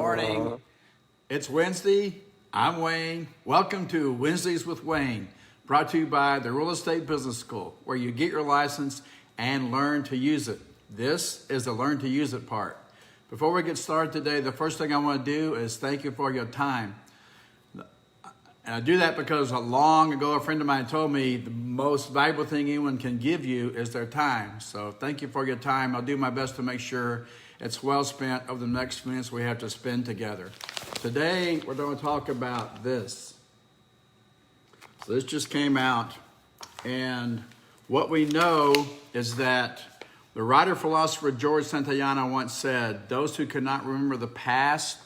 morning. It's Wednesday. I'm Wayne. Welcome to Wednesdays with Wayne, brought to you by the Real Estate Business School, where you get your license and learn to use it. This is the learn to use it part. Before we get started today, the first thing I want to do is thank you for your time. And I do that because long ago, a friend of mine told me the most valuable thing anyone can give you is their time. So thank you for your time. I'll do my best to make sure it's well spent over the next minutes we have to spend together. Today, we're going to talk about this. So this just came out. And what we know is that the writer-philosopher George Santayana once said, those who cannot remember the past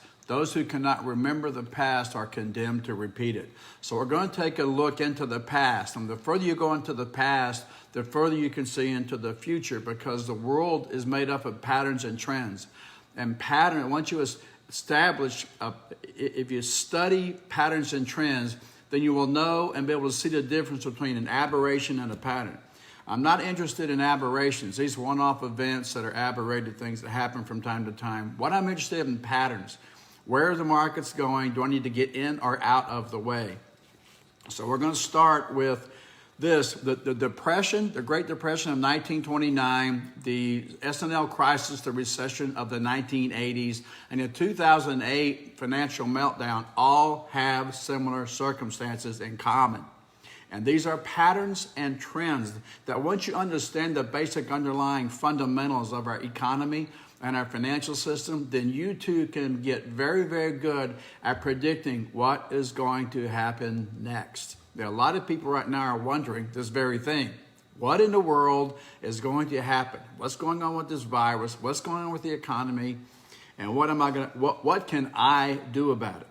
are condemned to repeat it. So we're going to take a look into the past. And the further you go into the past, the further you can see into the future, because the world is made up of patterns and trends. And once you establish, if you study patterns and trends, then you will know and be able to see the difference between an aberration and a pattern. I'm not interested in aberrations. These one-off events that are aberrated things that happen from time to time. What I'm interested in patterns. Where are the markets going? Do I need to get in or out of the way? So we're going to start with this, the Depression, the Great Depression of 1929, the S&L crisis, the recession of the 1980s, and the 2008 financial meltdown all have similar circumstances in common. And these are patterns and trends that once you understand the basic underlying fundamentals of our economy and our financial system, then you too can get very, very good at predicting what is going to happen next. There are a lot of people right now are wondering this very thing. What in the world is going to happen? What's going on with this virus? What's going on with the economy? And what can I do about it?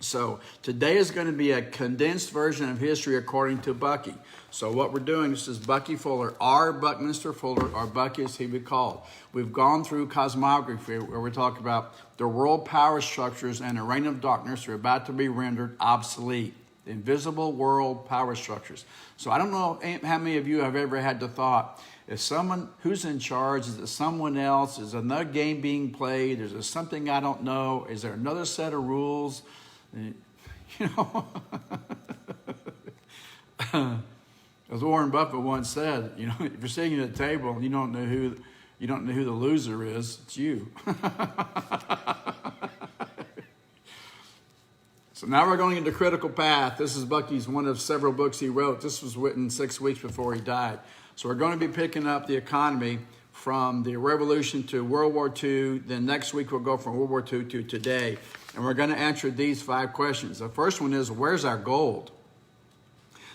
So today is going to be a condensed version of history according to Bucky. So what we're doing, this is Bucky Fuller, R. Buckminster Fuller, or Bucky as he would be called. We've gone through cosmography where we talk about the world power structures and a reign of darkness are about to be rendered obsolete. The invisible world power structures. So I don't know how many of you have ever had the thought, is someone who's in charge? Is it someone else? Is another game being played? Is there something I don't know? Is there another set of rules? You know, as Warren Buffett once said, you know, if you're sitting at a table and you don't know who the loser is, it's you. So now we're going into Critical Path. This is Bucky's one of several books he wrote. This was written 6 weeks before he died. So we're going to be picking up the economy from the Revolution to World War II. Then next week we'll go from World War II to today. And we're going to answer these 5 questions. The first one is, where's our gold?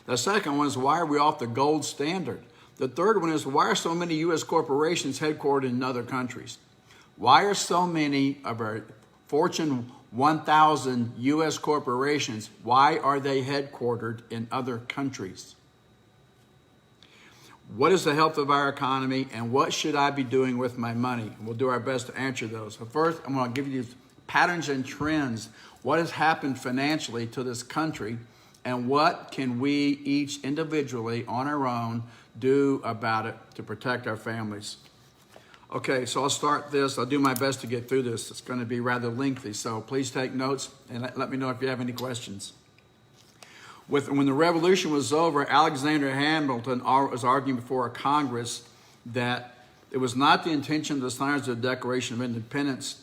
The second one is, why are we off the gold standard? The third one is, why are so many U.S. corporations headquartered in other countries? Why are so many of our Fortune 1,000 U.S. corporations, why are they headquartered in other countries? What is the health of our economy, and what should I be doing with my money? We'll do our best to answer those. So first, I'm going to give you these patterns and trends. What has happened financially to this country, and what can we each individually on our own do about it to protect our families? Okay, so I'll start this. I'll do my best to get through this. It's going to be rather lengthy, so please take notes and let me know if you have any questions. When the revolution was over, Alexander Hamilton was arguing before Congress that it was not the intention of the signers of the Declaration of Independence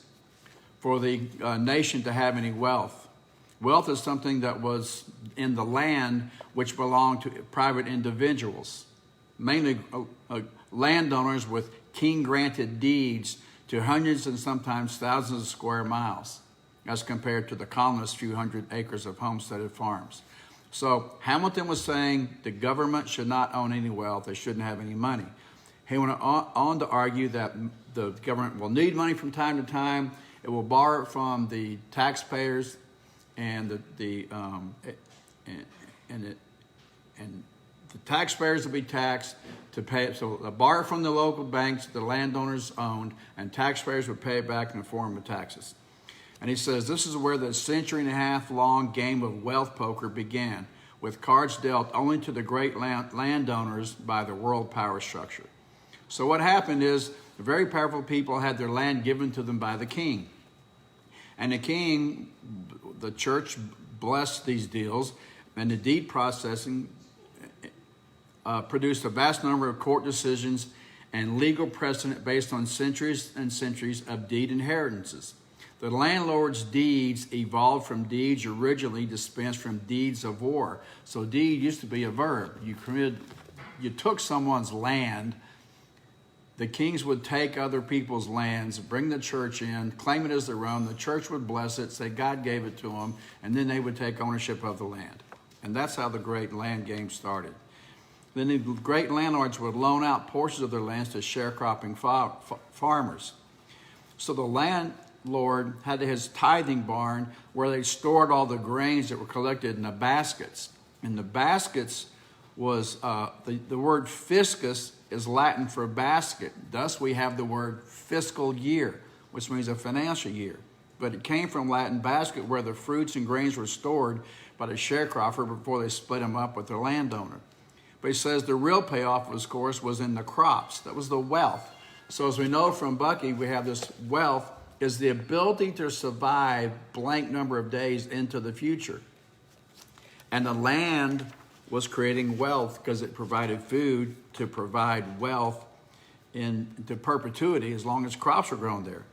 for the nation to have any wealth. Wealth is something that was in the land which belonged to private individuals, mainly landowners with king-granted deeds to hundreds and sometimes thousands of square miles, as compared to the colonists' few hundred acres of homesteaded farms. So Hamilton was saying the government should not own any wealth. They shouldn't have any money. He went on to argue that the government will need money from time to time. It will borrow from the taxpayers, and the taxpayers will be taxed to pay it. So they'll borrow from the local banks the landowners owned, and taxpayers would pay it back in the form of taxes. And he says this is where the century-and-a-half long game of wealth poker began, with cards dealt only to the great landowners by the world power structure. So what happened is the very powerful people had their land given to them by the king. And the king, the church blessed these deals, and the deed processing produced a vast number of court decisions and legal precedent based on centuries and centuries of deed inheritances. The landlord's deeds evolved from deeds originally dispensed from deeds of war. So deed used to be a verb. You took someone's land. The kings would take other people's lands, bring the church in, claim it as their own. The church would bless it, say God gave it to them, and then they would take ownership of the land. And that's how the great land game started. Then the great landlords would loan out portions of their lands to sharecropping farmers. So the landlord had his tithing barn where they stored all the grains that were collected in the baskets. And the baskets was, the word fiscus is Latin for basket. Thus we have the word fiscal year, which means a financial year. But it came from Latin basket, where the fruits and grains were stored by the sharecropper before they split them up with their landowner. But he says the real payoff, of course, was in the crops. That was the wealth. So as we know from Bucky, we have this wealth is the ability to survive blank number of days into the future. And the land was creating wealth because it provided food to provide wealth into perpetuity as long as crops were grown there.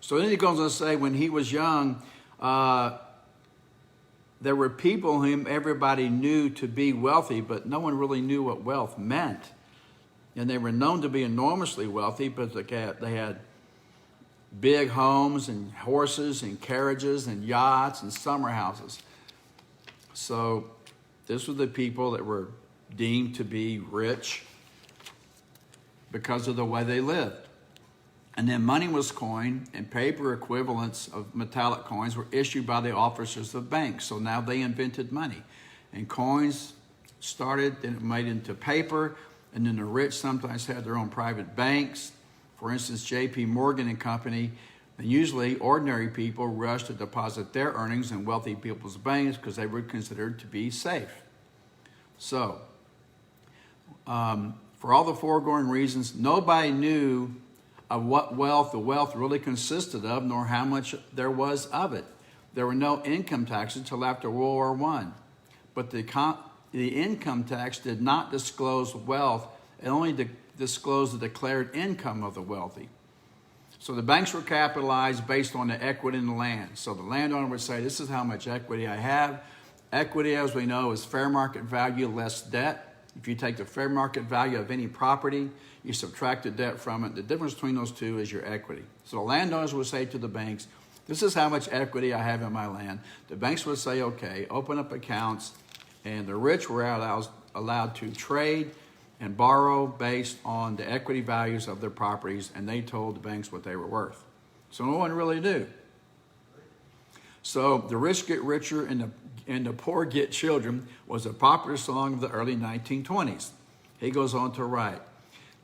So then he goes on to say when he was young, there were people whom everybody knew to be wealthy, but no one really knew what wealth meant. And they were known to be enormously wealthy, but they had big homes and horses and carriages and yachts and summer houses. So this were the people that were deemed to be rich because of the way they lived. And then money was coined, and paper equivalents of metallic coins were issued by the officers of banks. So now they invented money. And coins started, then it made into paper, and then the rich sometimes had their own private banks. For instance, J.P. Morgan and Company, and usually ordinary people rushed to deposit their earnings in wealthy people's banks because they were considered to be safe. So, for all the foregoing reasons, nobody knew of what the wealth really consisted of, nor how much there was of it. There were no income taxes until after World War I. But the income tax did not disclose wealth. It only disclosed the declared income of the wealthy. So the banks were capitalized based on the equity in the land. So the landowner would say, this is how much equity I have. Equity, as we know, is fair market value less debt. If you take the fair market value of any property, you subtract the debt from it. The difference between those two is your equity. So the landowners would say to the banks, this is how much equity I have in my land. The banks would say, okay, open up accounts. And the rich were allowed to trade and borrow based on the equity values of their properties, and they told the banks what they were worth. So no one really knew. So the rich get richer and the poor get children was a popular song of the early 1920s. He goes on to write,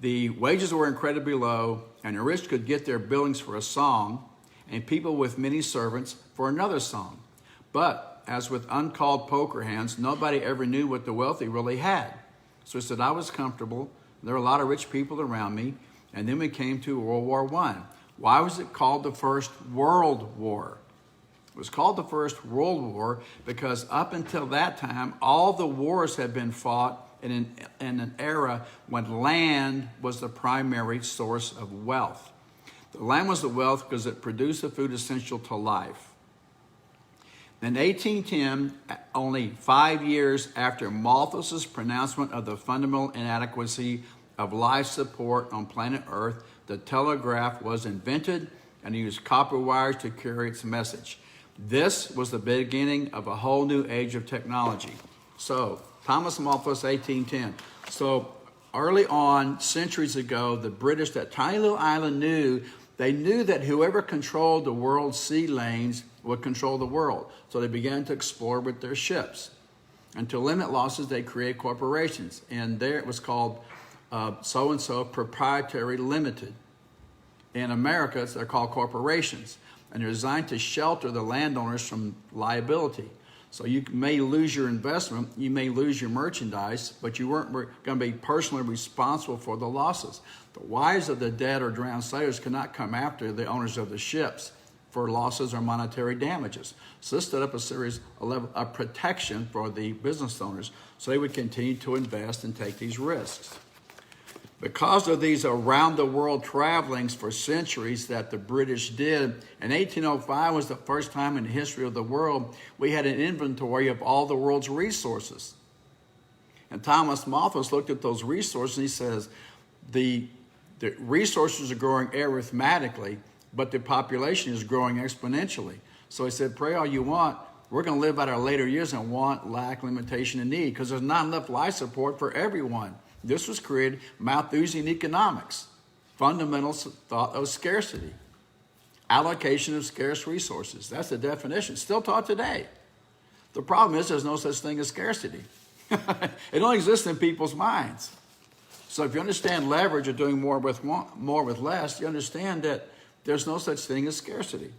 the wages were incredibly low, and the rich could get their billings for a song, and people with many servants for another song. But as with uncalled poker hands, nobody ever knew what the wealthy really had. So he said, I was comfortable. There were a lot of rich people around me. And then we came to World War I. Why was it called the First World War? It was called the First World War because up until that time, all the wars had been fought in an era when land was the primary source of wealth. The land was the wealth because it produced the food essential to life. In 1810, only 5 years after Malthus's pronouncement of the fundamental inadequacy of life support on planet Earth, the telegraph was invented and used copper wires to carry its message. This was the beginning of a whole new age of technology. So, Thomas Malthus, 1810. So, early on, centuries ago, the British, that tiny little island, knew that whoever controlled the world's sea lanes would control the world. So they began to explore with their ships. And to limit losses, they create corporations. And there it was called so-and-so Proprietary Limited. In America, they're called corporations. And they're designed to shelter the landowners from liability. So you may lose your investment, you may lose your merchandise, but you weren't going to be personally responsible for the losses. The wives of the dead or drowned sailors could not come after the owners of the ships for losses or monetary damages. So this set up a series of protection for the business owners so they would continue to invest and take these risks. Because of these around-the-world travelings for centuries that the British did, in 1805 was the first time in the history of the world we had an inventory of all the world's resources. And Thomas Malthus looked at those resources and he says, the resources are growing arithmetically, but the population is growing exponentially. So he said, pray all you want, we're going to live out our later years in want, lack, limitation, and need, because there's not enough life support for everyone. This was created Malthusian economics, fundamentals thought of scarcity, allocation of scarce resources. That's the definition, still taught today. The problem is there's no such thing as scarcity. It only exists in people's minds. So if you understand leverage or doing more with less, you understand that there's no such thing as scarcity.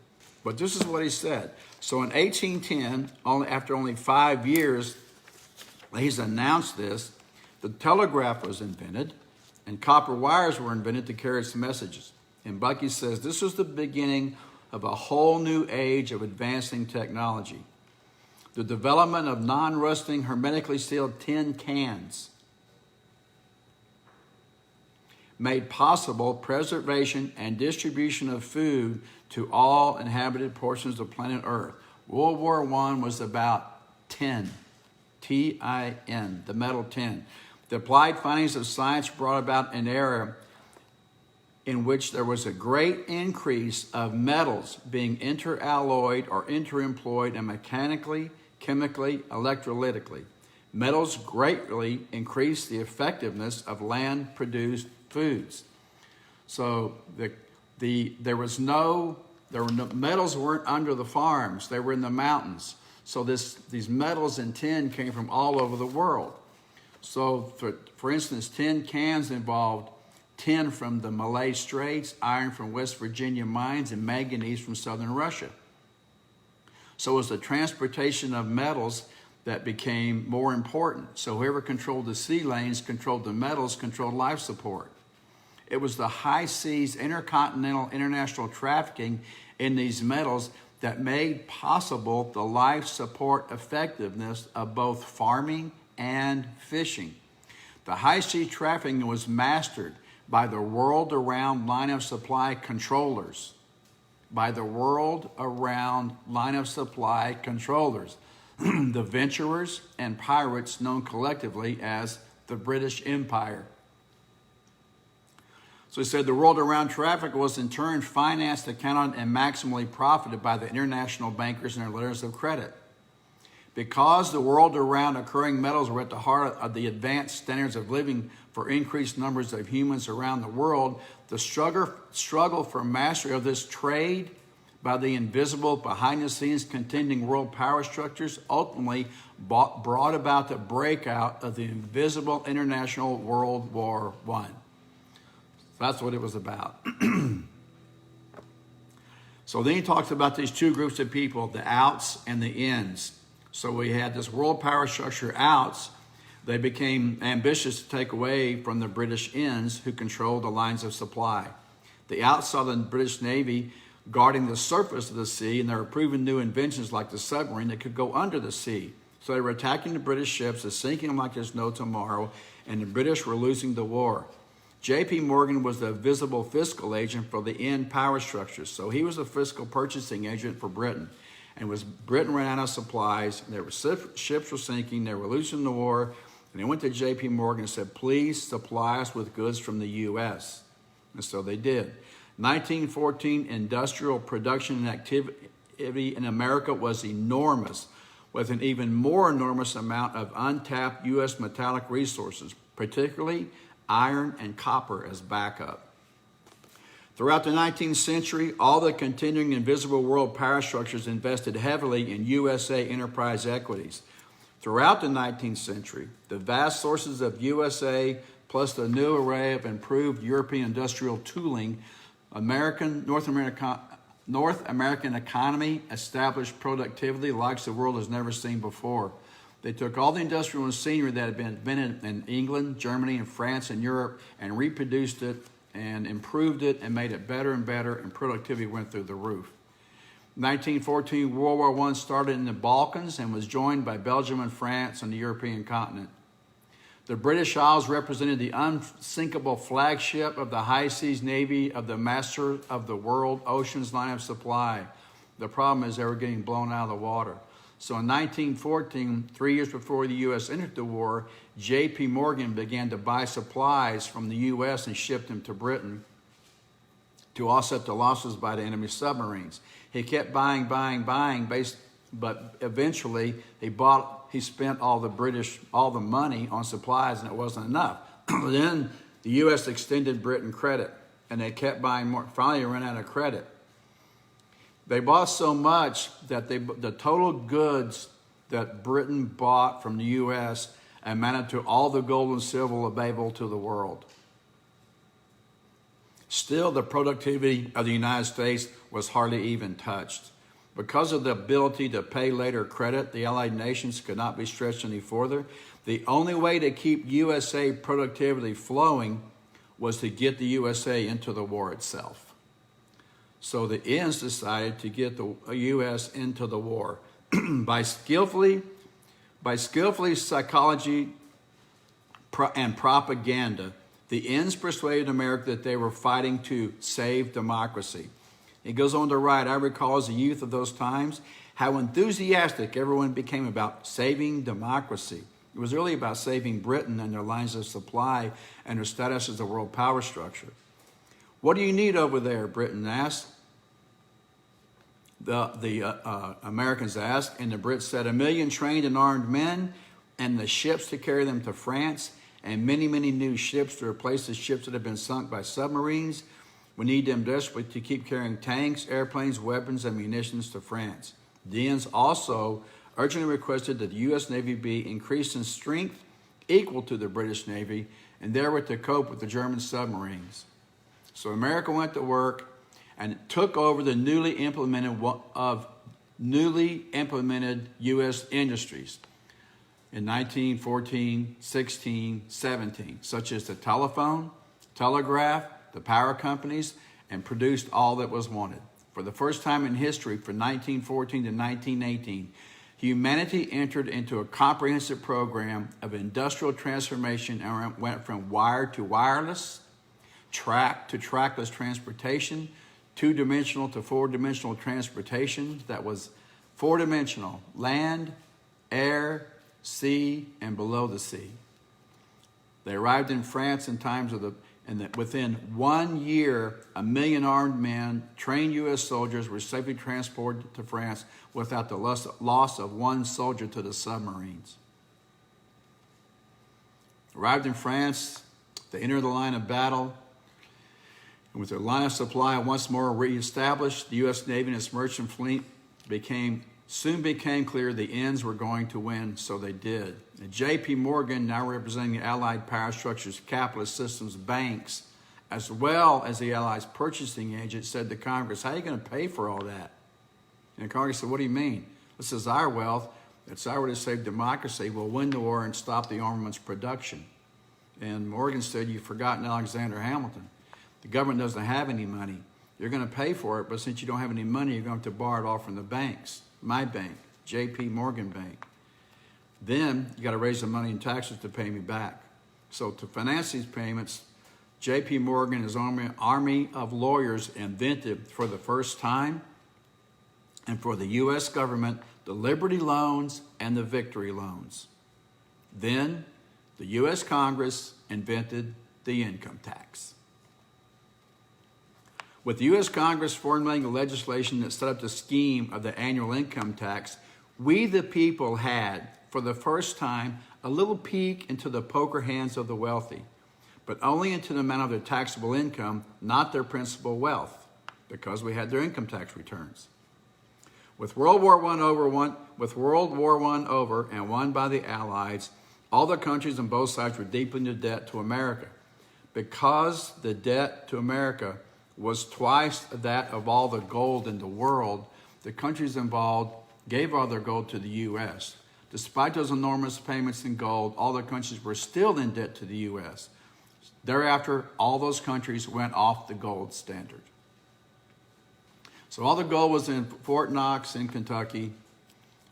But this is what he said. So in 1810, after only 5 years, he's announced this. The telegraph was invented, and copper wires were invented to carry its messages. And Bucky says this was the beginning of a whole new age of advancing technology. The development of non-rusting, hermetically sealed tin cans made possible preservation and distribution of food to all inhabited portions of planet Earth. World War I was about tin, T-I-N, the metal tin. The applied findings of science brought about an era in which there was a great increase of metals being interalloyed or interemployed and mechanically, chemically, electrolytically. Metals greatly increased the effectiveness of land-produced foods. So metals weren't under the farms; they were in the mountains. So these metals in tin came from all over the world. So, for instance, tin cans involved tin from the Malay Straits, iron from West Virginia mines, and manganese from southern Russia. So it was the transportation of metals that became more important. So whoever controlled the sea lanes, controlled the metals, controlled life support. It was the high seas, intercontinental, international trafficking in these metals that made possible the life support effectiveness of both farming and fishing. The high sea trafficking was mastered by the world-around line of supply controllers. The venturers and pirates known collectively as the British Empire. So he said the world-around traffic was in turn financed, accounted, and maximally profited by the international bankers and their letters of credit. Because the world-around occurring metals were at the heart of the advanced standards of living for increased numbers of humans around the world, the struggle for mastery of this trade by the invisible, behind-the-scenes contending world power structures ultimately brought about the breakout of the invisible International World War I. That's what it was about. So then he talks about these two groups of people, the outs and the ins. So we had this world power structure outs. They became ambitious to take away from the British ins who controlled the lines of supply. The outs saw the British Navy guarding the surface of the sea, and they were proving new inventions like the submarine that could go under the sea. So they were attacking the British ships and sinking them like there's no tomorrow, and the British were losing the war. J.P. Morgan was the visible fiscal agent for the in power structures. So he was the fiscal purchasing agent for Britain. And Britain ran out of supplies, ships were sinking, they were losing the war, and they went to J.P. Morgan and said, please supply us with goods from the U.S. And so they did. 1914, industrial production and activity in America was enormous, with an even more enormous amount of untapped U.S. metallic resources, particularly iron and copper as backup. Throughout the 19th century, all the continuing invisible world power structures invested heavily in USA enterprise equities. Throughout the 19th century, the vast sources of USA plus the new array of improved European industrial tooling, North American economy established productivity like the world has never seen before. They took all the industrial machinery that had been invented in England, Germany, and France, and Europe and reproduced it and improved it and made it better and better, and productivity went through the roof. 1914, World War I started in the Balkans and was joined by Belgium and France on the European continent. The British Isles represented the unsinkable flagship of the high seas navy of the master of the world oceans line of supply. The problem is they were getting blown out of the water. So in 1914, 3 years before the U.S. entered the war, J.P. Morgan began to buy supplies from the U.S. and ship them to Britain to offset the losses by the enemy submarines. He kept buying, but eventually he spent all the money on supplies, and it wasn't enough. Then the U.S. extended Britain credit, and they kept buying more. Finally, they ran out of credit. They bought so much that the total goods that Britain bought from the U.S. amounted to all the gold and silver available to the world. Still, the productivity of the United States was hardly even touched. Because of the ability to pay later credit, the Allied nations could not be stretched any further. The only way to keep USA productivity flowing was to get the USA into the war itself. So the ends decided to get the U.S. into the war by skillfully psychology and propaganda. The ends persuaded America that they were fighting to save democracy. He goes on to write, I recall as a youth of those times how enthusiastic everyone became about saving democracy. It was really about saving Britain and their lines of supply and their status as a world power structure. What do you need over there? Britain asked. The Americans asked, and the Brits said, 1 million trained and armed men and the ships to carry them to France, and many, many new ships to replace the ships that have been sunk by submarines. We need them desperately to keep carrying tanks, airplanes, weapons, and munitions to France. The ends also urgently requested that the U.S. Navy be increased in strength equal to the British Navy, and therewith to cope with the German submarines. So America went to work and took over the newly implemented U.S. industries in 1914, 16, 17, such as the telephone, telegraph, the power companies, and produced all that was wanted. For the first time in history, from 1914 to 1918, humanity entered into a comprehensive program of industrial transformation and went from wired to wireless, track to trackless transportation, two-dimensional to four-dimensional transportation that was four-dimensional: land, air, sea, and below the sea. They arrived in France in times of within 1 year, 1 million armed men, trained U.S. soldiers were safely transported to France without the loss of one soldier to the submarines. Arrived in France, they entered the line of battle, and with their line of supply once more reestablished, the U.S. Navy and its merchant fleet soon became clear the ends were going to win, so they did. And J.P. Morgan, now representing the Allied power structures, capitalist systems, banks, as well as the Allies' purchasing agent, said to Congress, how are you going to pay for all that? And Congress said, what do you mean? This is our wealth. It's our way to save democracy. We'll win the war and stop the armaments production. And Morgan said, you've forgotten Alexander Hamilton. The government doesn't have any money. You're going to pay for it, but since you don't have any money, you're going to have to borrow it all from the banks. My bank, J.P. Morgan Bank. Then you got to raise the money in taxes to pay me back. So to finance these payments, J.P. Morgan and his army of lawyers invented for the first time, and for the U.S. government, the Liberty loans and the Victory loans. Then the U.S. Congress invented the income tax. With the U.S. Congress formulating the legislation that set up the scheme of the annual income tax, we the people had, for the first time, a little peek into the poker hands of the wealthy, but only into the amount of their taxable income, not their principal wealth, because we had their income tax returns. With World War I over and won by the Allies, all the countries on both sides were deep into debt to America. Because the debt to America was twice that of all the gold in the world, the countries involved gave all their gold to the U.S. Despite those enormous payments in gold, all the countries were still in debt to the U.S. Thereafter, all those countries went off the gold standard. So all the gold was in Fort Knox in Kentucky.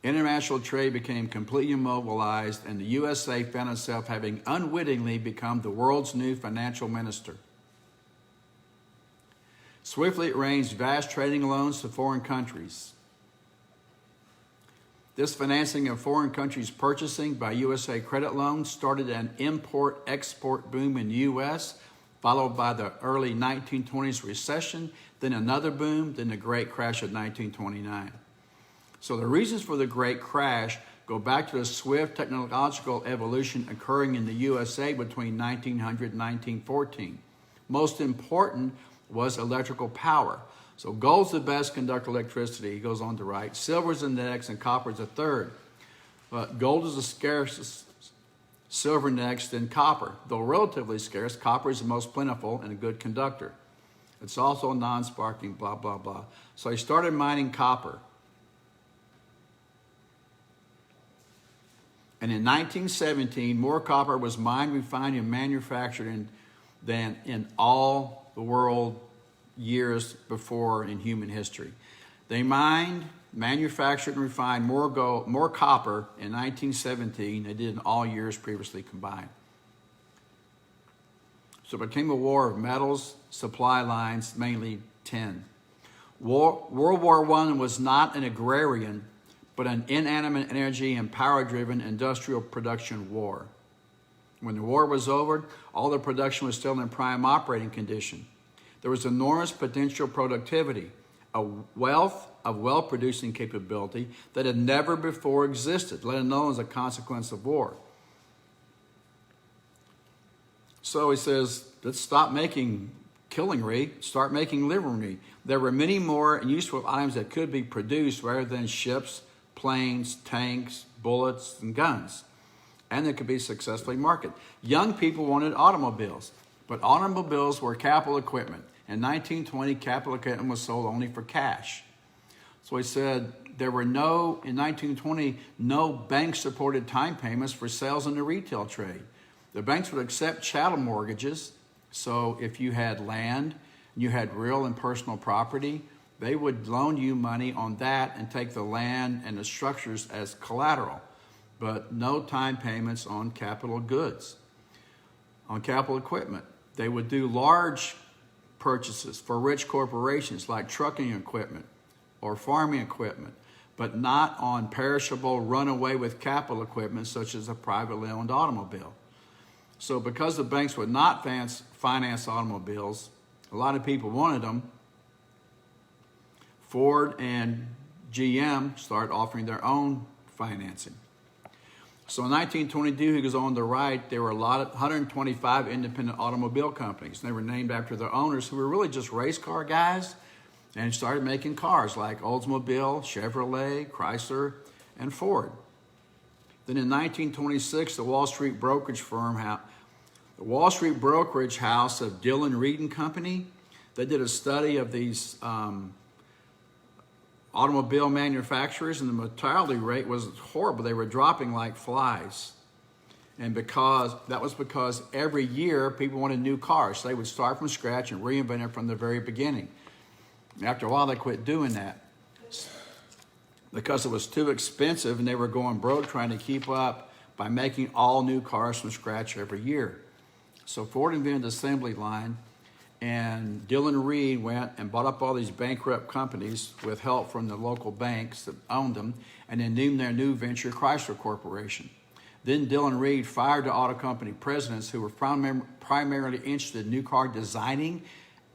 International trade became completely immobilized, and the USA found itself having unwittingly become the world's new financial minister. Swiftly it arranged vast trading loans to foreign countries. This financing of foreign countries' purchasing by USA credit loans started an import-export boom in the U.S., followed by the early 1920s recession, then another boom, then the Great Crash of 1929. So the reasons for the Great Crash go back to the swift technological evolution occurring in the USA between 1900 and 1914. Most important was electrical power. So gold's the best conductor of electricity, he goes on to write. Silver's the next and copper's the third. But gold is the scarcest, silver next, then copper. Though relatively scarce, copper is the most plentiful and a good conductor. It's also non-sparking, blah, blah, blah. So he started mining copper. And in 1917, more copper was mined, refined, and manufactured than in all the world years before in human history. They mined, manufactured, and refined more copper in 1917 than they did in all years previously combined. So it became a war of metals, supply lines, mainly tin. World War I was not an agrarian, but an inanimate energy and power-driven industrial production war. When the war was over, all the production was still in prime operating condition. There was enormous potential productivity, a wealth of well-producing capability that had never before existed, let alone as a consequence of war. So he says, let's stop making killingery, start making livery. There were many more useful items that could be produced rather than ships, planes, tanks, bullets, and guns. And they could be successfully marketed. Young people wanted automobiles, but automobiles were capital equipment. In 1920, capital equipment was sold only for cash. So he said there were in 1920, no bank-supported time payments for sales in the retail trade. The banks would accept chattel mortgages. So if you had land, you had real and personal property, they would loan you money on that and take the land and the structures as collateral, but no time payments on capital goods, on capital equipment. They would do large purchases for rich corporations like trucking equipment or farming equipment, but not on perishable runaway with capital equipment such as a privately owned automobile. So because the banks would not finance automobiles, a lot of people wanted them. Ford and GM started offering their own financing. So in 1922, he goes on to write, there were 125 independent automobile companies. They were named after their owners who were really just race car guys and started making cars like Oldsmobile, Chevrolet, Chrysler, and Ford. Then in 1926, the Wall Street brokerage house of Dillon Reed and Company, they did a study of these automobile manufacturers, and the mortality rate was horrible. They were dropping like flies. And that was because every year people wanted new cars. So they would start from scratch and reinvent it from the very beginning. After a while, they quit doing that because it was too expensive and they were going broke trying to keep up by making all new cars from scratch every year. So Ford invented the assembly line, and Dillon Reed went and bought up all these bankrupt companies with help from the local banks that owned them, and then named their new venture Chrysler Corporation. Then Dillon Reed fired the auto company presidents who were primarily interested in new car designing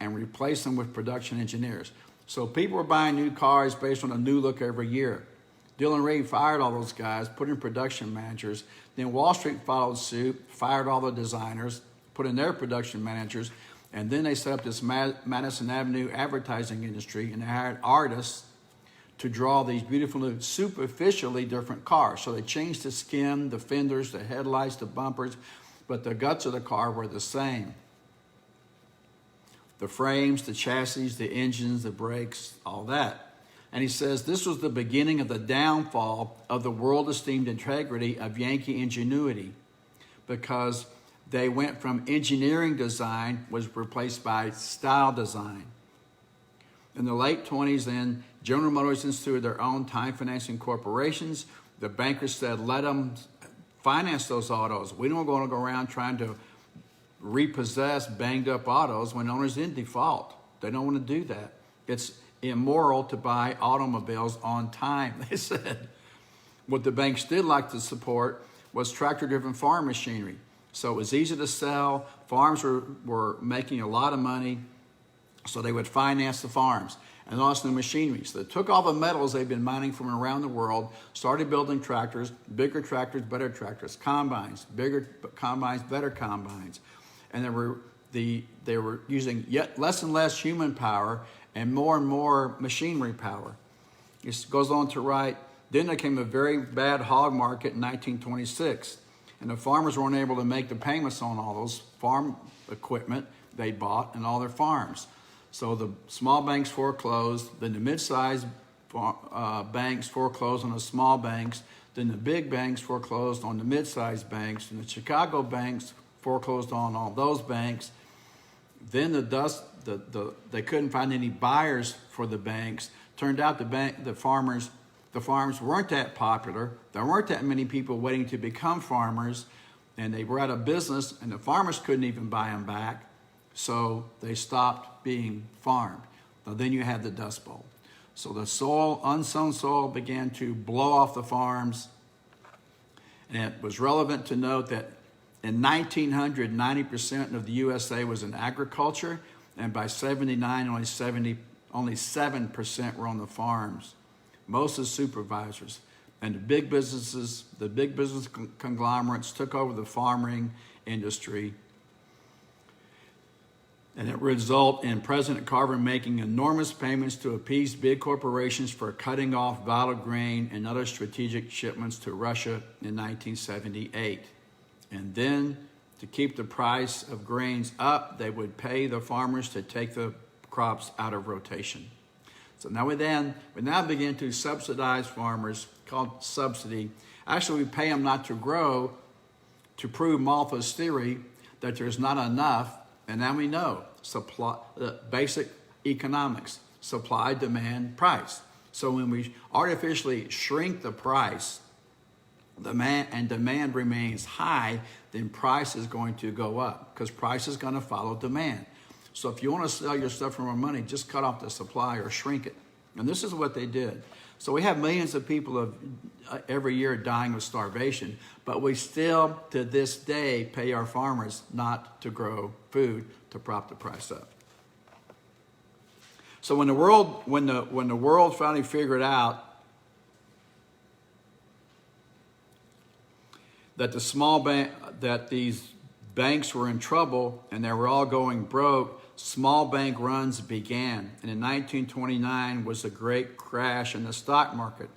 and replaced them with production engineers. So people were buying new cars based on a new look every year. Dillon Reed fired all those guys, put in production managers. Then Wall Street followed suit, fired all the designers, put in their production managers, and then they set up this Madison Avenue advertising industry, and they hired artists to draw these beautiful, superficially different cars. So they changed the skin, the fenders, the headlights, the bumpers, but the guts of the car were the same. The frames, the chassis, the engines, the brakes, all that. And he says this was the beginning of the downfall of the world-esteemed integrity of Yankee ingenuity, because they went from engineering design was replaced by style design. In the late 20s, then, General Motors instituted their own time financing corporations. The bankers said, let them finance those autos. We don't want to go around trying to repossess banged up autos when owners in default. They don't want to do that. It's immoral to buy automobiles on time, they said. What the banks did like to support was tractor-driven farm machinery. So it was easy to sell. Farms were making a lot of money, so they would finance the farms. And also the machinery. So they took all the metals they've been mining from around the world, started building tractors, bigger tractors, better tractors, combines, bigger combines, better combines. And they were using yet less and less human power and more machinery power. It goes on to write, then there came a very bad hog market in 1926. And the farmers weren't able to make the payments on all those farm equipment they bought and all their farms. So the small banks foreclosed, then the mid-sized banks foreclosed on the small banks, then the big banks foreclosed on the mid-sized banks, and the Chicago banks foreclosed on all those banks. Then they couldn't find any buyers for the banks. Turned out the farms weren't that popular. There weren't that many people waiting to become farmers, and they were out of business, and the farmers couldn't even buy them back. So they stopped being farmed. Now then you had the Dust Bowl. So the soil, unsown soil, began to blow off the farms. And it was relevant to note that in 1900, 90% of the USA was in agriculture, and by 79, only 7% were on the farms. Most as supervisors. And the big business conglomerates took over the farming industry. And it resulted in President Carver making enormous payments to appease big corporations for cutting off vital grain and other strategic shipments to Russia in 1978. And then, to keep the price of grains up, they would pay the farmers to take the crops out of rotation. So now we now begin to subsidize farmers, called subsidy. Actually, we pay them not to grow, to prove Malthus' theory that there's not enough. And now we know basic economics, supply, demand, price. So when we artificially shrink the price, demand remains high, then price is going to go up because price is going to follow demand. So if you want to sell your stuff for more money, just cut off the supply or shrink it. And this is what they did. So we have millions of people every year dying of starvation, but we still, to this day, pay our farmers not to grow food to prop the price up. So when the world finally figured out that that these banks were in trouble and they were all going broke, small bank runs began. And in 1929 was a great crash in the stock market.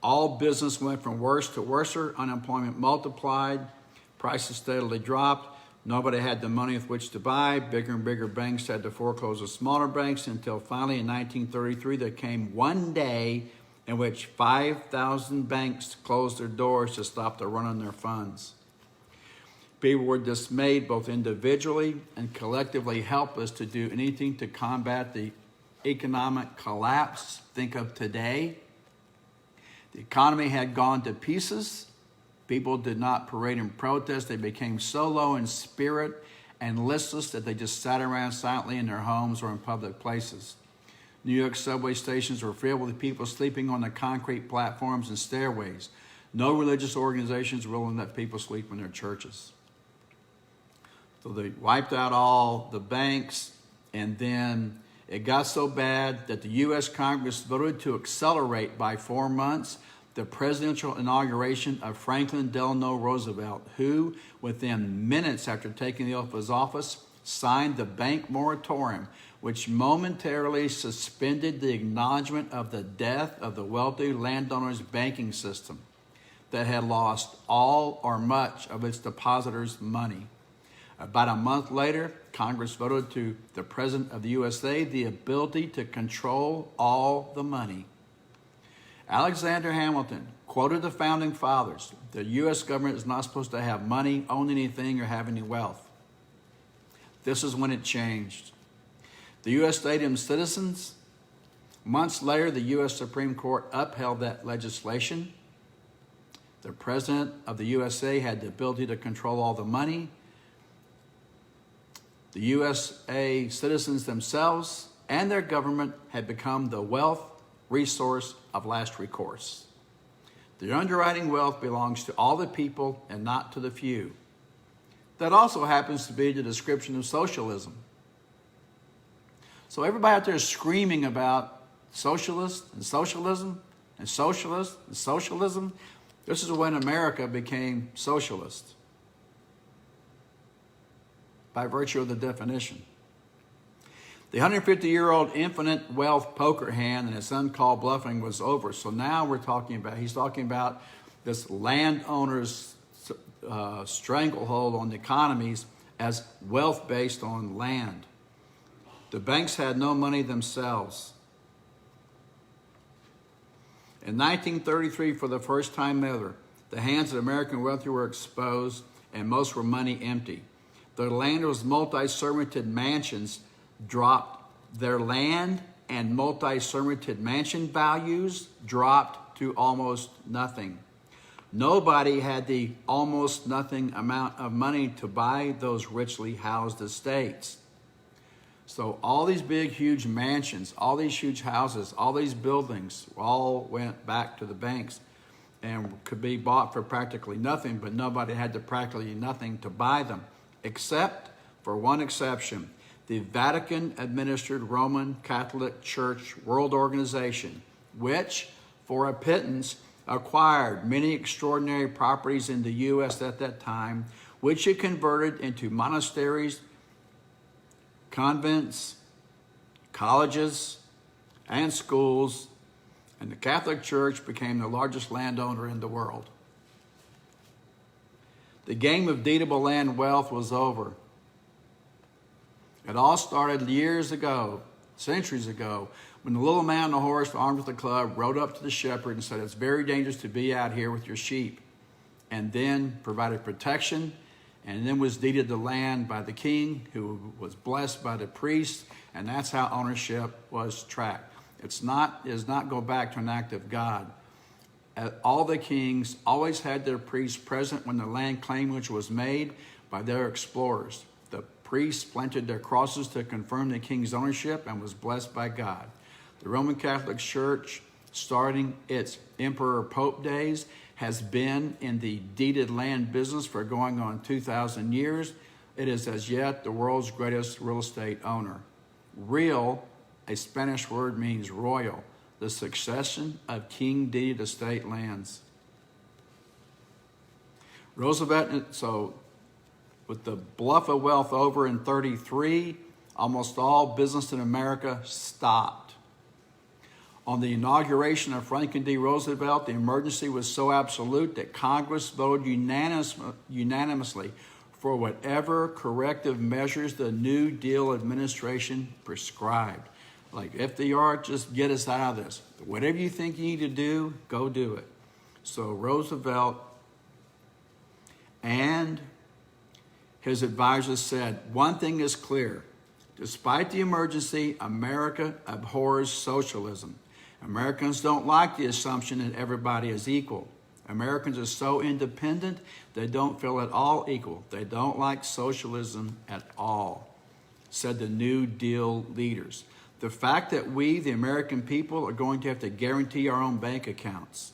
All business went from worse to worse. Unemployment multiplied. Prices steadily dropped. Nobody had the money with which to buy. Bigger and bigger banks had to foreclose the smaller banks until finally in 1933 there came one day in which 5,000 banks closed their doors to stop the run on their funds. People were dismayed, both individually and collectively helpless to do anything to combat the economic collapse. Think of today. The economy had gone to pieces. People did not parade and protest. They became so low in spirit and listless that they just sat around silently in their homes or in public places. New York subway stations were filled with people sleeping on the concrete platforms and stairways. No religious organizations were willing to let people sleep in their churches. So they wiped out all the banks, and then it got so bad that the U.S. Congress voted to accelerate by 4 months the presidential inauguration of Franklin Delano Roosevelt, who, within minutes after taking the oath of his office, signed the bank moratorium, which momentarily suspended the acknowledgement of the death of the wealthy landowners' banking system that had lost all or much of its depositors' money. About a month later, Congress voted to the President of the USA the ability to control all the money. Alexander Hamilton quoted the Founding Fathers: the U.S. government is not supposed to have money, own anything, or have any wealth. This is when it changed. The U.S. Stadium citizens Months later, the U.S. Supreme Court upheld that legislation. The President of the USA had the ability to control all the money. The USA citizens themselves and their government had become the wealth resource of last recourse. The underwriting wealth belongs to all the people and not to the few. That also happens to be the description of socialism. So everybody out there is screaming about socialist and socialism and socialist and socialism. This is when America became socialist by virtue of the definition. The 150-year-old infinite wealth poker hand and its uncalled bluffing was over. So now he's talking about this landowner's stranglehold on the economies as wealth based on land. The banks had no money themselves. In 1933, for the first time ever, the hands of the American wealthy were exposed and most were money empty. The landlords' multi-servanted mansions dropped. Their land and multi-servanted mansion values dropped to almost nothing. Nobody had the almost nothing amount of money to buy those richly housed estates. So all these big, huge mansions, all these huge houses, all these buildings all went back to the banks and could be bought for practically nothing, but nobody had the practically nothing to buy them, except for one exception, the Vatican-administered Roman Catholic Church World Organization, which, for a pittance, acquired many extraordinary properties in the U.S. at that time, which it converted into monasteries, convents, colleges, and schools, and the Catholic Church became the largest landowner in the world. The game of deedable land wealth was over. It all started years ago, centuries ago, when the little man on the horse armed with a club rode up to the shepherd and said, "It's very dangerous to be out here with your sheep," and then provided protection, and then was deeded the land by the king, who was blessed by the priest, and that's how ownership was tracked. It does not go back to an act of God. All the kings always had their priests present when the land claimage was made by their explorers. The priests planted their crosses to confirm the king's ownership and was blessed by God. The Roman Catholic Church, starting its emperor pope days, has been in the deeded land business for going on 2,000 years. It is as yet the world's greatest real estate owner. Real, a Spanish word, means royal, the succession of king-deeded estate lands. Roosevelt, so with the bluff of wealth over in 33, almost all business in America stopped. On the inauguration of Franklin D. Roosevelt, the emergency was so absolute that Congress voted unanimously for whatever corrective measures the New Deal administration prescribed. Like, FDR, just get us out of this. Whatever you think you need to do, go do it. So Roosevelt and his advisors said, one thing is clear. Despite the emergency, America abhors socialism. Americans don't like the assumption that everybody is equal. Americans are so independent, they don't feel at all equal. They don't like socialism at all, said the New Deal leaders. The fact that we, the American people, are going to have to guarantee our own bank accounts.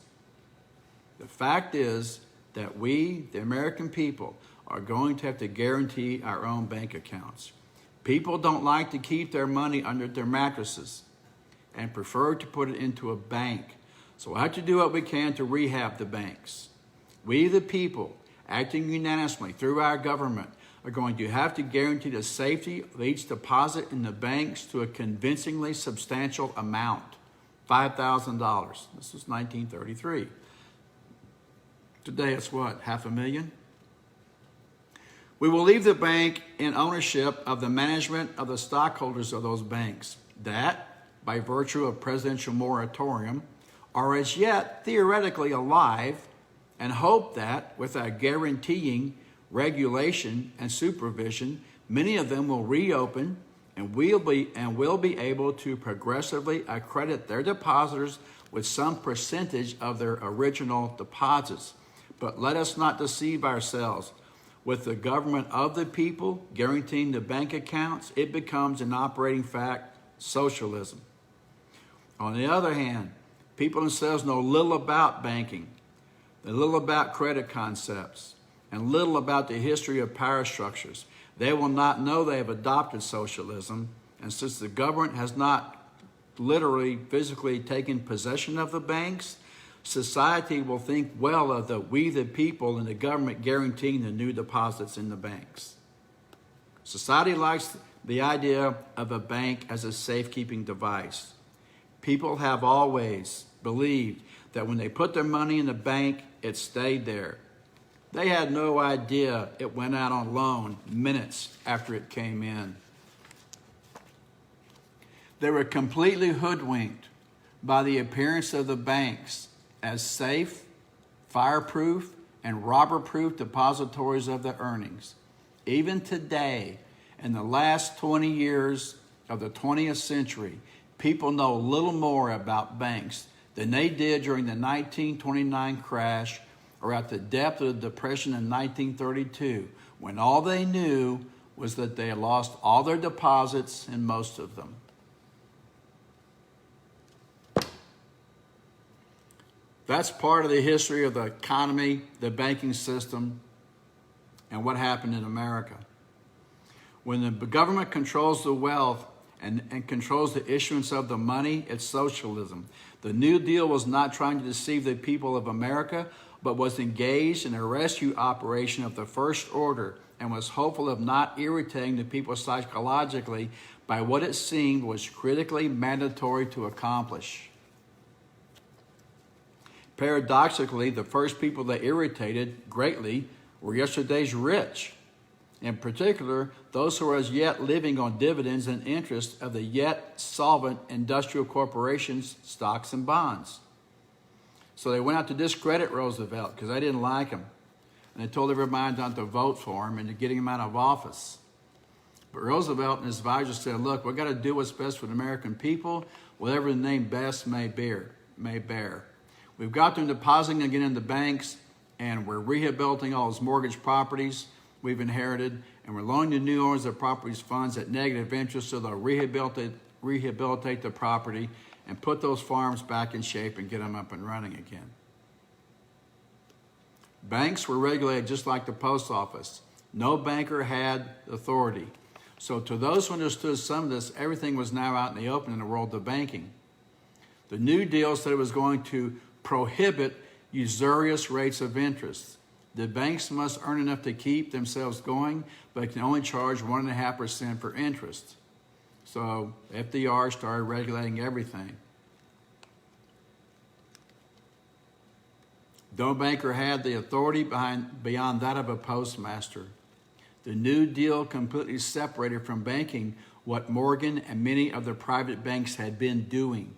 The fact is that we, the American people, are going to have to guarantee our own bank accounts. People don't like to keep their money under their mattresses and prefer to put it into a bank. So we'll have to do what we can to rehab the banks. We, the people, acting unanimously through our government, are going to have to guarantee the safety of each deposit in the banks to a convincingly substantial amount, $5,000. This was 1933. Today it's what, $500,000? We will leave the bank in ownership of the management of the stockholders of those banks that, by virtue of presidential moratorium, are as yet theoretically alive, and hope that, without guaranteeing regulation and supervision, many of them will reopen and will be able to progressively accredit their depositors with some percentage of their original deposits. But let us not deceive ourselves. With the government of the people guaranteeing the bank accounts, it becomes an operating fact, socialism. On the other hand, people themselves know little about banking, little about credit concepts, and little about the history of power structures. They will not know they have adopted socialism, and since the government has not literally, physically taken possession of the banks, society will think well of we the people and the government guaranteeing the new deposits in the banks. Society likes the idea of a bank as a safekeeping device. People have always believed that when they put their money in the bank, it stayed there. They had no idea it went out on loan minutes after it came in. They were completely hoodwinked by the appearance of the banks as safe, fireproof, and robber-proof depositories of the earnings. Even today, in the last 20 years of the 20th century, people know little more about banks than they did during the 1929 crash or at the depth of the Depression in 1932, when all they knew was that they had lost all their deposits and most of them. That's part of the history of the economy, the banking system, and what happened in America. When the government controls the wealth and controls the issuance of the money, it's socialism. The New Deal was not trying to deceive the people of America, but was engaged in a rescue operation of the first order and was hopeful of not irritating the people psychologically by what it seemed was critically mandatory to accomplish. Paradoxically, the first people that irritated greatly were yesterday's rich. In particular, those who are as yet living on dividends and interest of the yet solvent industrial corporations' stocks and bonds. So they went out to discredit Roosevelt because they didn't like him. And they told everybody not to vote for him and to get him out of office. But Roosevelt and his advisors said, look, we've got to do what's best for the American people, whatever the name best may bear. We've got them depositing again in the banks, and we're rehabilitating all those mortgage properties we've inherited, and we're loaning the new owners of properties funds at negative interest so they'll rehabilitate the property and put those farms back in shape and get them up and running again. Banks were regulated just like the post office. No banker had authority. So to those who understood some of this, everything was now out in the open in the world of banking. The New Deal said it was going to prohibit usurious rates of interest. The banks must earn enough to keep themselves going, but can only charge 1.5% for interest. So FDR started regulating everything. No banker had the authority beyond that of a postmaster. The New Deal completely separated from banking what Morgan and many of the private banks had been doing,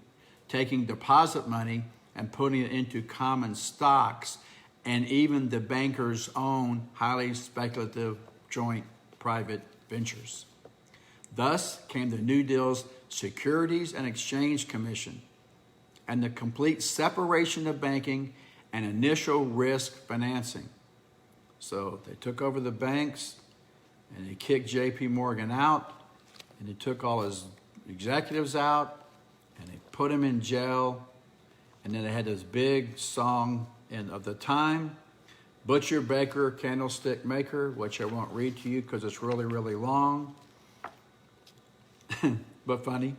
taking deposit money and putting it into common stocks and even the banker's own highly speculative joint private ventures. Thus came the New Deal's Securities and Exchange Commission and the complete separation of banking and initial risk financing. So they took over the banks and they kicked J.P. Morgan out and they took all his executives out and they put him in jail. And then they had this big song of the time, Butcher, Baker, Candlestick Maker, which I won't read to you because it's really, really long, but funny.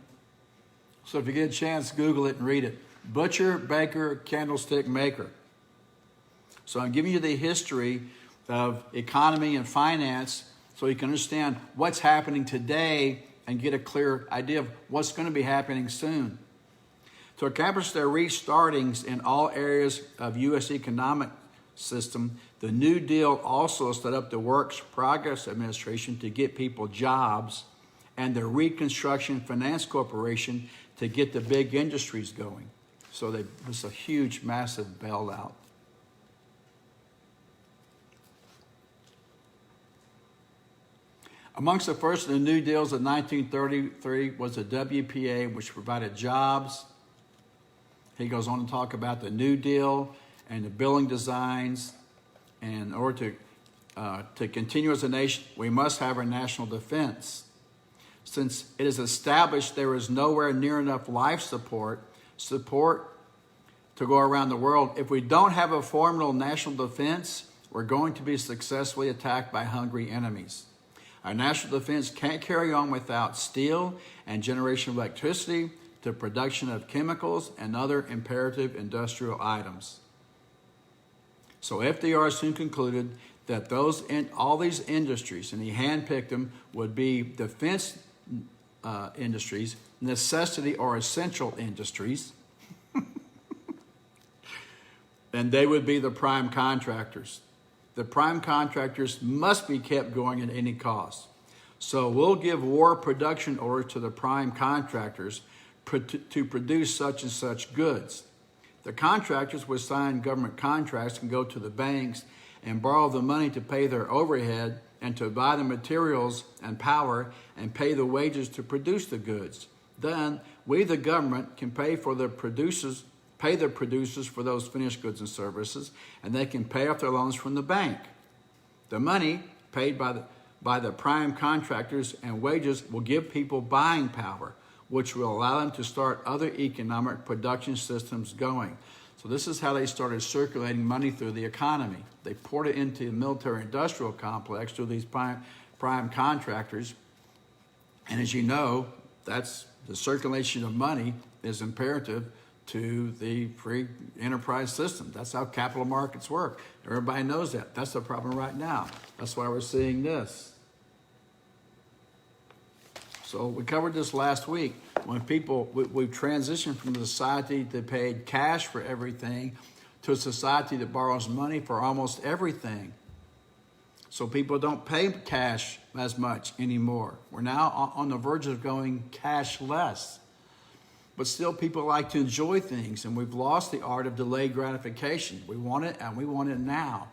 So if you get a chance, Google it and read it. Butcher, Baker, Candlestick Maker. So I'm giving you the history of economy and finance so you can understand what's happening today and get a clear idea of what's going to be happening soon. To accomplish their restartings in all areas of U.S. economic system, the New Deal also set up the Works Progress Administration to get people jobs and the Reconstruction Finance Corporation to get the big industries going. So it was a huge, massive bailout. Amongst the first of the New Deals of 1933 was the WPA, which provided jobs. He goes on to talk about the New Deal and the building designs. And in order to continue as a nation, we must have our national defense. Since it is established there is nowhere near enough life support to go around the world, if we don't have a formidable national defense, we're going to be successfully attacked by hungry enemies. Our national defense can't carry on without steel and generation of electricity, the production of chemicals and other imperative industrial items. So FDR soon concluded that all these industries, and he handpicked them, would be defense industries, necessity or essential industries, and they would be the prime contractors. The prime contractors must be kept going at any cost. So we'll give war production orders to the prime contractors to produce such and such goods. The contractors would sign government contracts and go to the banks and borrow the money to pay their overhead and to buy the materials and power and pay the wages to produce the goods. Then we, the government, can pay the producers for those finished goods and services, and they can pay off their loans from the bank. The money paid by the prime contractors and wages will give people buying power, which will allow them to start other economic production systems going. So this is how they started circulating money through the economy. They poured it into the military-industrial complex through these prime contractors. And as you know, that's the circulation of money is imperative to the free enterprise system. That's how capital markets work. Everybody knows that. That's the problem right now. That's why we're seeing this. So we covered this last week. When we've transitioned from a society that paid cash for everything to a society that borrows money for almost everything. So people don't pay cash as much anymore. We're now on the verge of going cashless. But still people like to enjoy things, and we've lost the art of delayed gratification. We want it, and we want it now.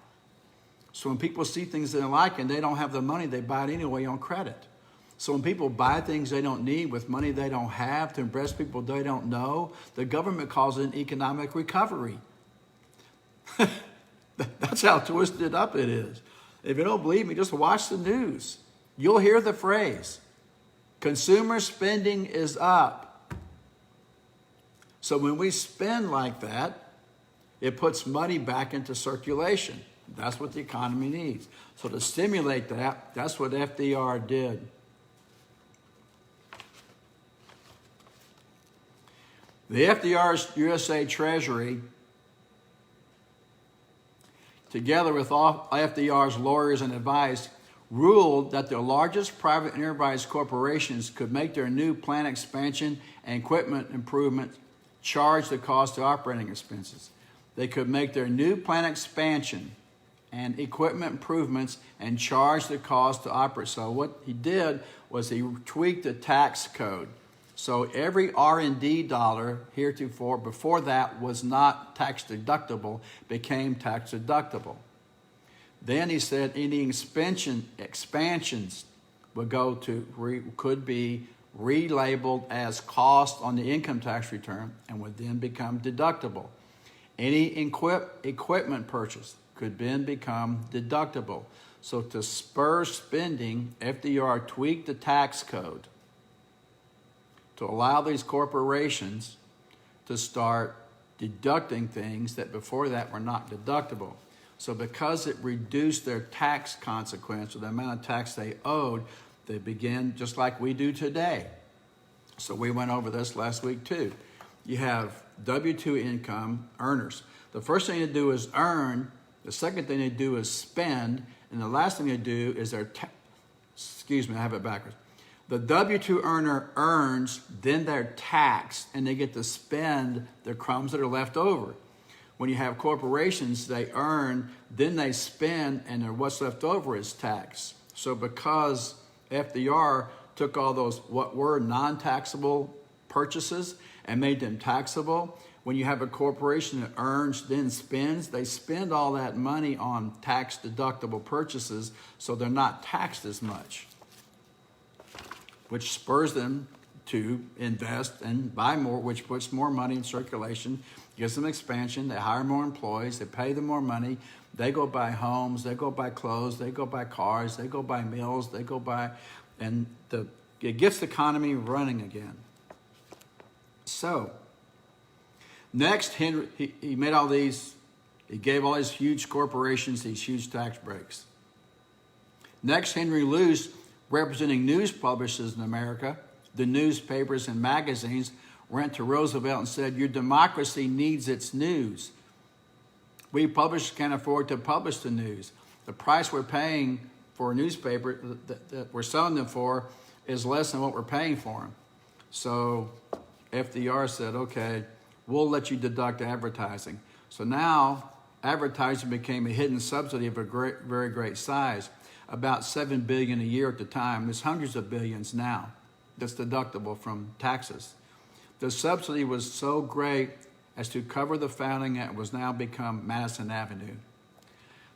So when people see things they like and they don't have the money, they buy it anyway on credit. So when people buy things they don't need with money they don't have to impress people they don't know, the government calls it an economic recovery. That's how twisted up it is. If you don't believe me, just watch the news. You'll hear the phrase, consumer spending is up. So when we spend like that, it puts money back into circulation. That's what the economy needs. So to stimulate that, that's what FDR did. The FDR's USA Treasury, together with all FDR's lawyers and advice, ruled that the largest private enterprise corporations could make their new plant expansion and equipment improvements charge the cost of operating expenses. They could make their new plant expansion and equipment improvements and charge the cost to operate. So what he did was he tweaked the tax code. So every R&D dollar heretofore, before that was not tax deductible, became tax deductible. Then he said any expansions could be relabeled as cost on the income tax return and would then become deductible. Any equipment purchase could then become deductible. So to spur spending, FDR tweaked the tax code to allow these corporations to start deducting things that before that were not deductible. So because it reduced their tax consequence, or the amount of tax they owed, they began just like we do today. So we went over this last week too. You have W-2 income earners. The first thing they do is earn, the second thing they do is spend, and the last thing they do is I have it backwards. The W-2 earner earns, then they're taxed, and they get to spend the crumbs that are left over. When you have corporations, they earn, then they spend, and what's left over is tax. So because FDR took all those what were non-taxable purchases and made them taxable, when you have a corporation that earns, then spends, they spend all that money on tax-deductible purchases, so they're not taxed as much. which spurs them to invest and buy more, which puts more money in circulation, gives them expansion. They hire more employees, they pay them more money. They go buy homes, they go buy clothes, they go buy cars, they go buy meals, they go buy, and it gets the economy running again. So, next, Henry, he made all these, he gave all these huge corporations these huge tax breaks. Next, Henry Luce, representing news publishers in America, the newspapers and magazines, went to Roosevelt and said, your democracy needs its news. We publishers can't afford to publish the news. The price we're paying for a newspaper that we're selling them for is less than what we're paying for them. So FDR said, okay, we'll let you deduct advertising. So now advertising became a hidden subsidy of a very great size, about $7 billion a year at the time. There's hundreds of billions now that's deductible from taxes. The subsidy was so great as to cover the founding and it was now become Madison Avenue.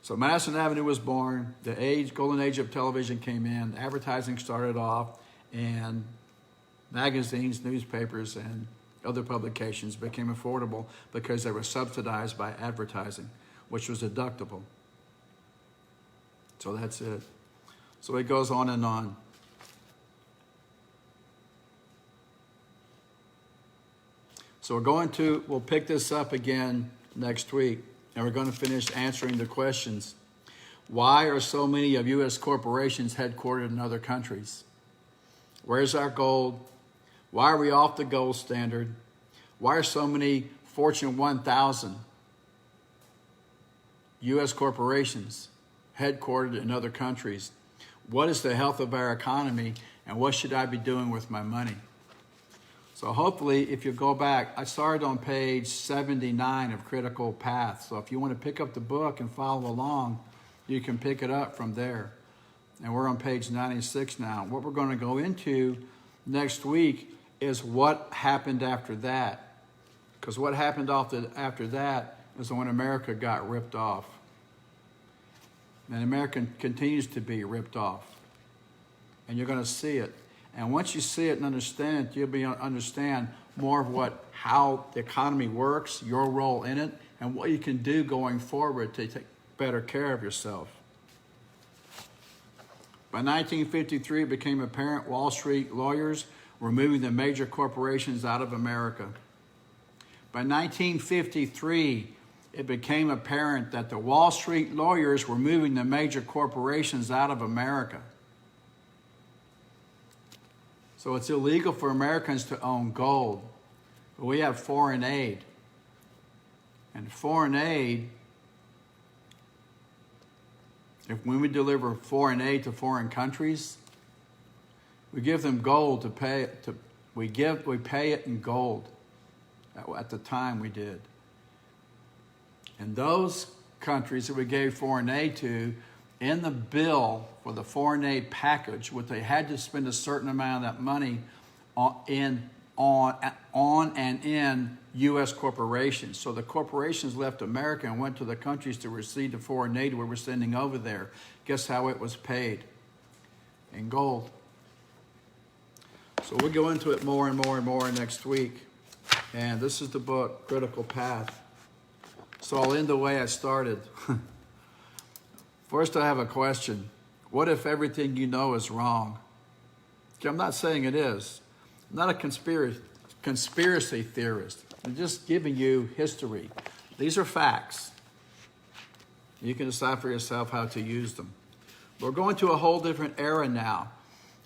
So Madison Avenue was born, the golden age of television came in, advertising started off, and magazines, newspapers, and other publications became affordable because they were subsidized by advertising, which was deductible. So that's it. So it goes on and on. So we'll pick this up again next week, and we're going to finish answering the questions. Why are so many of U.S. corporations headquartered in other countries? Where's our gold? Why are we off the gold standard? Why are so many Fortune 1000 U.S. corporations headquartered in other countries? What is the health of our economy, and what should I be doing with my money? So hopefully, if you go back, I started on page 79 of Critical Path. So if you want to pick up the book and follow along, you can pick it up from there. And we're on page 96 now. What we're going to go into next week is what happened after that. Because what happened after that is when America got ripped off. And America continues to be ripped off. And you're going to see it. And once you see it and understand it, you'll be able to understand more of how the economy works, your role in it, and what you can do going forward to take better care of yourself. By 1953, it became apparent Wall Street lawyers were moving the major corporations out of America. By 1953, it became apparent that the Wall Street lawyers were moving the major corporations out of America. So it's illegal for Americans to own gold, but we have foreign aid. And foreign aid, when we deliver foreign aid to foreign countries, we give them gold to pay. We pay it in gold. At the time we did. And those countries that we gave foreign aid to, in the bill for the foreign aid package, what they had to spend a certain amount of that money on and in U.S. corporations. So the corporations left America and went to the countries to receive the foreign aid we were sending over there. Guess how it was paid? In gold. So we'll go into it more and more and more next week. And this is the book, Critical Path. So I'll end the way I started. First, I have a question. What if everything you know is wrong? Okay, I'm not saying it is. I'm not a conspiracy theorist. I'm just giving you history. These are facts. You can decide for yourself how to use them. We're going to a whole different era now.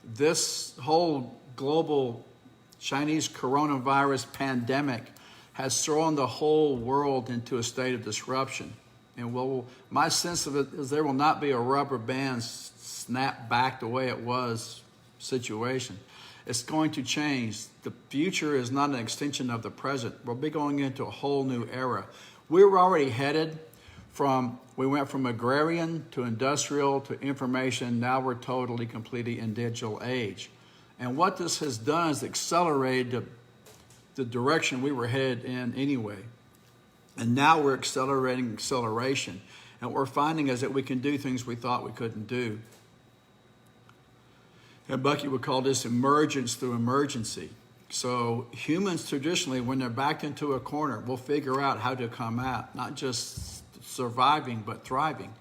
This whole global Chinese coronavirus pandemic has thrown the whole world into a state of disruption. And my sense of it is there will not be a rubber band snap back the way it was situation. It's going to change. The future is not an extension of the present. We'll be going into a whole new era. We were already headed we went from agrarian to industrial to information. Now we're totally, completely in digital age. And what this has done is accelerated the direction we were headed in anyway. And now we're accelerating acceleration. And what we're finding is that we can do things we thought we couldn't do. And Bucky would call this emergence through emergency. So humans traditionally, when they're backed into a corner, will figure out how to come out, not just surviving, but thriving,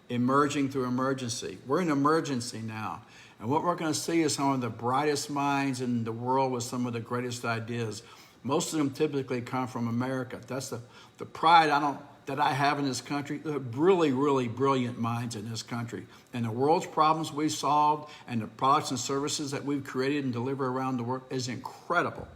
emerging through emergency. We're in emergency now. And what we're going to see is some of the brightest minds in the world with some of the greatest ideas. Most of them typically come from America. That's the pride that I have in this country. The really, really brilliant minds in this country. And the world's problems we've solved and the products and services that we've created and deliver around the world is incredible.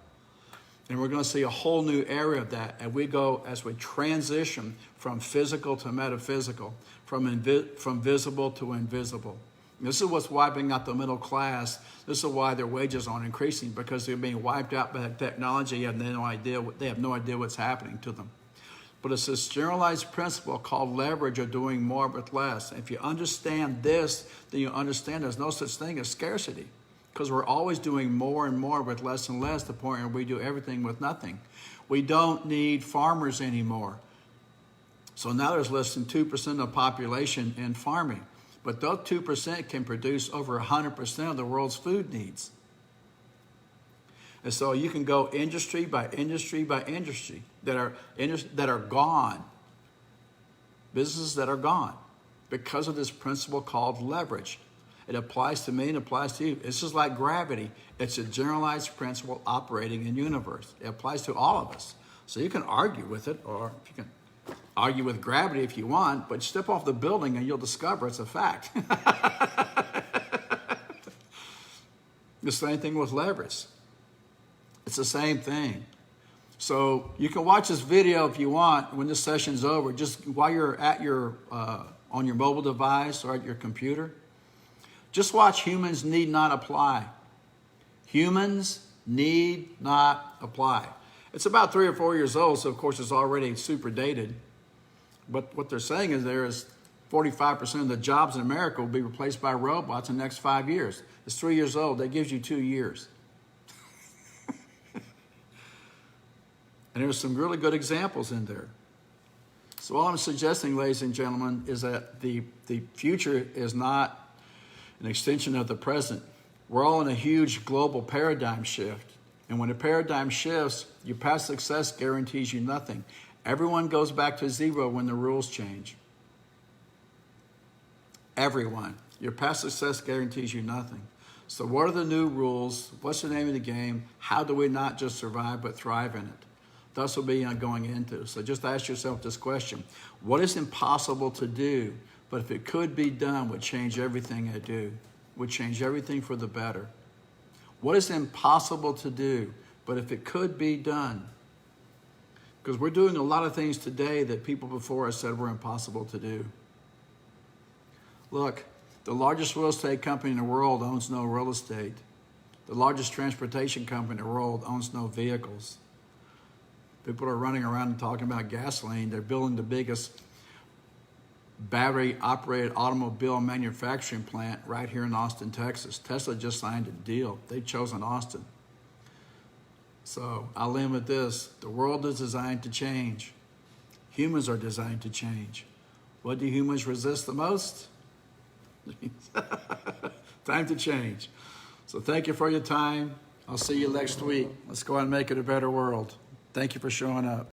And we're going to see a whole new area of that as we transition from physical to metaphysical, from visible to invisible. This is what's wiping out the middle class. This is why their wages aren't increasing, because they're being wiped out by technology. They have no idea what's happening to them. But it's this generalized principle called leverage of doing more with less. If you understand this, then you understand there's no such thing as scarcity, because we're always doing more and more with less and less, to the point where we do everything with nothing. We don't need farmers anymore. So now there's less than 2% of the population in farming. But those 2% can produce over 100% of the world's food needs. And so you can go industry by industry by industry that are gone. Businesses that are gone because of this principle called leverage. It applies to me and applies to you. It's just like gravity. It's a generalized principle operating in the universe. It applies to all of us. So you can argue with it, or you can argue with gravity if you want, but step off the building and you'll discover it's a fact. The same thing with leverage. It's the same thing. So you can watch this video if you want when this session's over, just while you're at on your mobile device or at your computer. Just watch Humans Need Not Apply. Humans Need Not Apply. It's about 3 or 4 years old, so of course it's already super dated. But what they're saying is there is 45% of the jobs in America will be replaced by robots in the next 5 years. It's 3 years old. That gives you 2 years. And there's some really good examples in there. So all I'm suggesting, ladies and gentlemen, is that the future is not an extension of the present. We're all in a huge global paradigm shift. And when a paradigm shifts, your past success guarantees you nothing. Everyone goes back to zero when the rules change. Everyone. Your past success guarantees you nothing. So what are the new rules? What's the name of the game? How do we not just survive but thrive in it? That's what we're going into. So just ask yourself this question. What is impossible to do, but if it could be done, would change everything I do, would change everything for the better? What is impossible to do, but if it could be done? Because we're doing a lot of things today that people before us said were impossible to do. Look, the largest real estate company in the world owns no real estate. The largest transportation company in the world owns no vehicles. People are running around and talking about gasoline. They're building the biggest battery-operated automobile manufacturing plant right here in Austin, Texas. Tesla just signed a deal. They've chosen Austin. So I'll end with this. The world is designed to change. Humans are designed to change. What do humans resist the most? Time to change. So thank you for your time. I'll see you next week. Let's go out and make it a better world. Thank you for showing up.